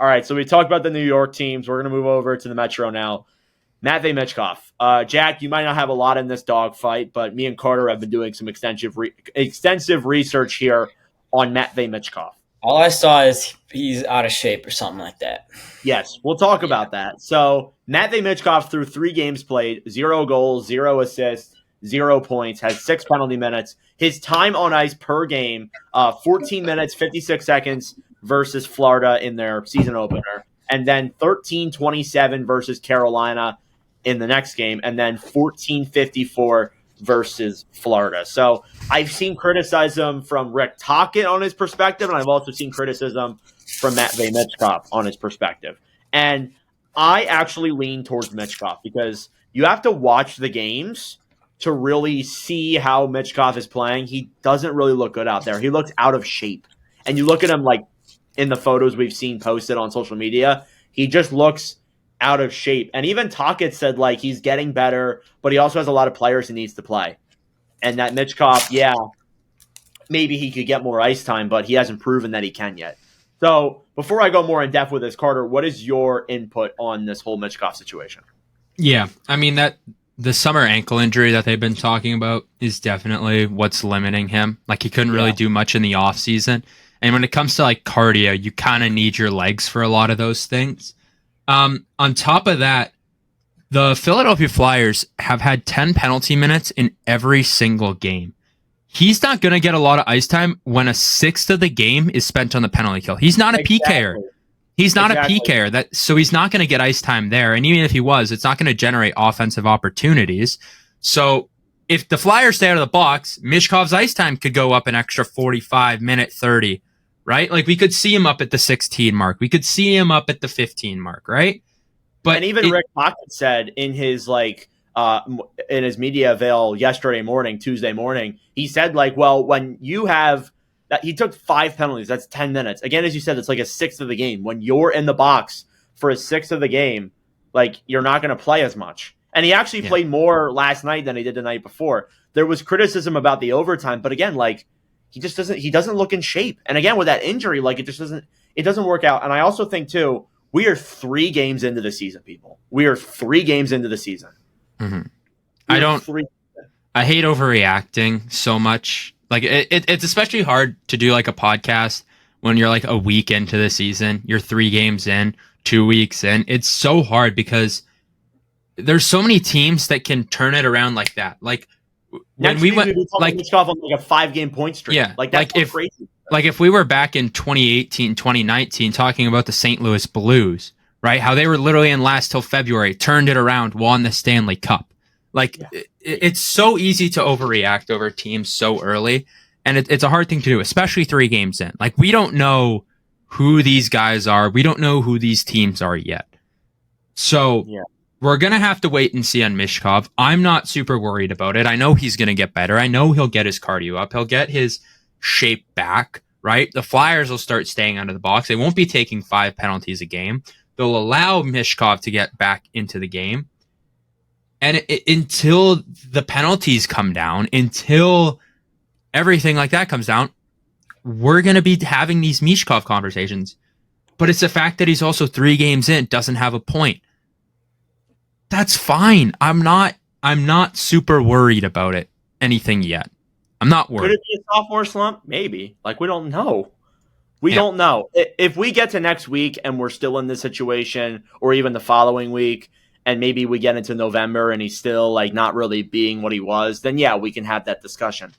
All right, so we talked about the New York teams. We're going to move over to the Metro now. Matvei Michkov. Jack, you might not have a lot in this dogfight, but me and Carter have been doing some extensive research here on Matvei Michkov. All I saw is he's out of shape or something like that. Yes, we'll talk about that. So Matvei Michkov, through 3 games played, 0 goals, 0 assists, 0 points, has 6 penalty minutes. His time on ice per game, 14 minutes, 56 seconds versus Florida in their season opener. And then 13:27 versus Carolina in the next game. And then 14:54 versus Florida. So I've seen criticism from Rick Tocchet on his perspective, and I've also seen criticism from Matvei Michkov on his perspective. And I actually lean towards Michkov because you have to watch the games to really see how Michkov is playing. He doesn't really look good out there. He looks out of shape. And you look at him like in the photos we've seen posted on social media, he just looks out of shape. And even Tocchet said like he's getting better, but he also has a lot of players he needs to play. And that Michkov, yeah, maybe he could get more ice time, but he hasn't proven that he can yet. So before I go more in depth with this, Carter, what is your input on this whole Michkov situation? Yeah, I mean that the summer ankle injury that they've been talking about is definitely what's limiting him. Like he couldn't really do much in the off season. And when it comes to like cardio, you kind of need your legs for a lot of those things. On top of that, the Philadelphia Flyers have had 10 penalty minutes in every single game. He's not going to get a lot of ice time when a sixth of the game is spent on the penalty kill. He's not a PKer. He's not a PKer. So he's not going to get ice time there. And even if he was, it's not going to generate offensive opportunities. So if the Flyers stay out of the box, Michkov's ice time could go up an extra 45, minute 30, right? Like we could see him up at the 16 mark. We could see him up at the 15 mark, right? But and even Rick Tocchet said in his in his media avail Tuesday morning, he said like, well, when you have that, he took 5 penalties. That's 10 minutes. Again, as you said, it's like a sixth of the game. When you're in the box for a sixth of the game, like you're not going to play as much. And he actually played more last night than he did the night before. There was criticism about the overtime, but again, like he doesn't look in shape. And again, with that injury, like it doesn't work out. And I also think too, we are 3 games into the season, people. We are 3 games into the season. Mm-hmm. I hate overreacting so much. Like it's especially hard to do like a podcast when you're like a week into the season. You're 3 games in, 2 weeks in. It's so hard because there's so many teams that can turn it around like that. Like when we went like on like a 5-game point streak. Yeah, like that's like crazy. Like if we were back in 2018, 2019 talking about the St. Louis Blues, right? How they were literally in last till February, turned it around, won the Stanley Cup. Like it's so easy to overreact over teams so early, and it's a hard thing to do, especially 3 games in. Like we don't know who these guys are. We don't know who these teams are yet. So we're going to have to wait and see on Michkov. I'm not super worried about it. I know he's going to get better. I know he'll get his cardio up. He'll get his shape back, right? The Flyers will start staying out of the box. They won't be taking 5 penalties a game. They'll allow Michkov to get back into the game. And until the penalties come down, until everything like that comes down, we're going to be having these Michkov conversations. But it's the fact that he's also 3 games in, doesn't have a point. That's fine. I'm not super worried about it, anything yet. I'm not worried. Could it be a sophomore slump? Maybe. Like, we don't know. We don't know. If we get to next week and we're still in this situation, or even the following week, and maybe we get into November and he's still like not really being what he was, then yeah, we can have that discussion.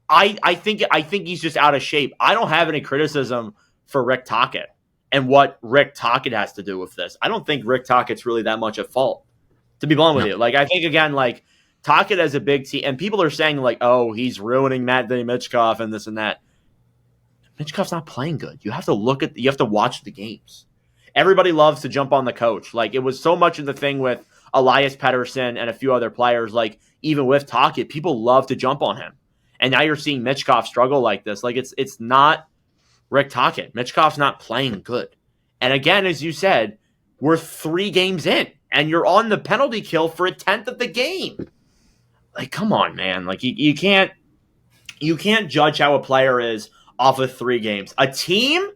I think he's just out of shape. I don't have any criticism for Rick Tocchet and what Rick Tocchet has to do with this. I don't think Rick Tocchet's really that much at fault, to be blunt with you. Like, I think, again, like, Tocchet has a big team, and people are saying, like, oh, he's ruining Matvei Michkov and this and that. Michkov's not playing good. You have to watch the games. Everybody loves to jump on the coach. Like, it was so much of the thing with Elias Pettersson and a few other players, like, even with Tocchet, people love to jump on him. And now you're seeing Michkov struggle like this. Like, it's not Rick Tocchet. Michkov's not playing good. And again, as you said, we're 3 games in, and you're on the penalty kill for a 10th of the game. Like, come on, man. Like, you can't judge how a player is off of 3 games. A team,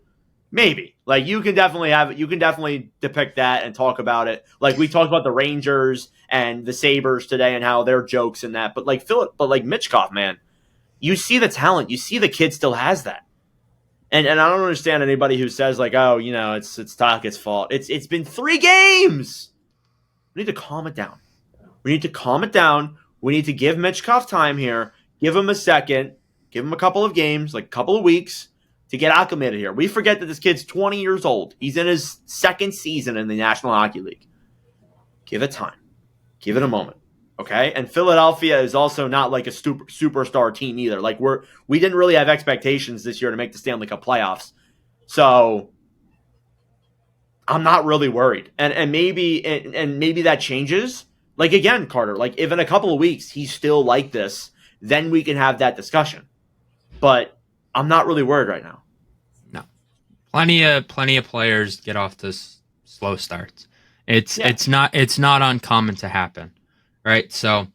Maybe. Like you can definitely depict that and talk about it. Like we talked about the Rangers and the Sabres today and how they're jokes and that. But like Michkov, man, you see the talent. You see the kid still has that. And I don't understand anybody who says like, oh, it's Takis' fault. It's been 3 games. We need to calm it down. We need to calm it down. We need to give Michkov time here. Give him a second. Give him a couple of games, like a couple of weeks, to get acclimated here. We forget that this kid's 20 years old. He's in his 2nd season in the National Hockey League. Give it time. Give it a moment. Okay? And Philadelphia is also not like a superstar team either. Like we didn't really have expectations this year to make the Stanley Cup playoffs. So I'm not really worried. And maybe that changes. Like again, Carter, like if in a couple of weeks he's still like this, then we can have that discussion. But I'm not really worried right now. No, plenty of players get off this slow starts. It's not uncommon to happen, right? So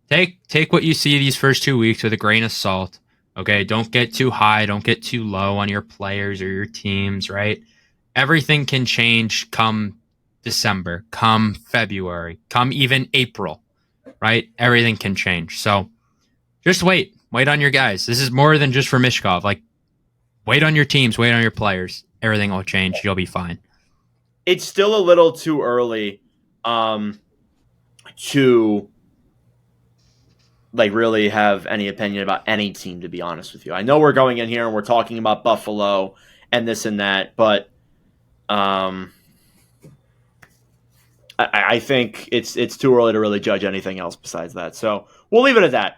take what you see these first 2 weeks with a grain of salt. Okay, don't get too high, don't get too low on your players or your teams, right? Everything can change come December, come February, come even April, right? Everything can change. So just wait on your guys. This is more than just for Michkov. Like, wait on your teams, wait on your players. Everything will change. You'll be fine. It's still a little too early to like really have any opinion about any team, to be honest with you. I know we're going in here and we're talking about Buffalo and this and that, but I think it's too early to really judge anything else besides that. So we'll leave it at that.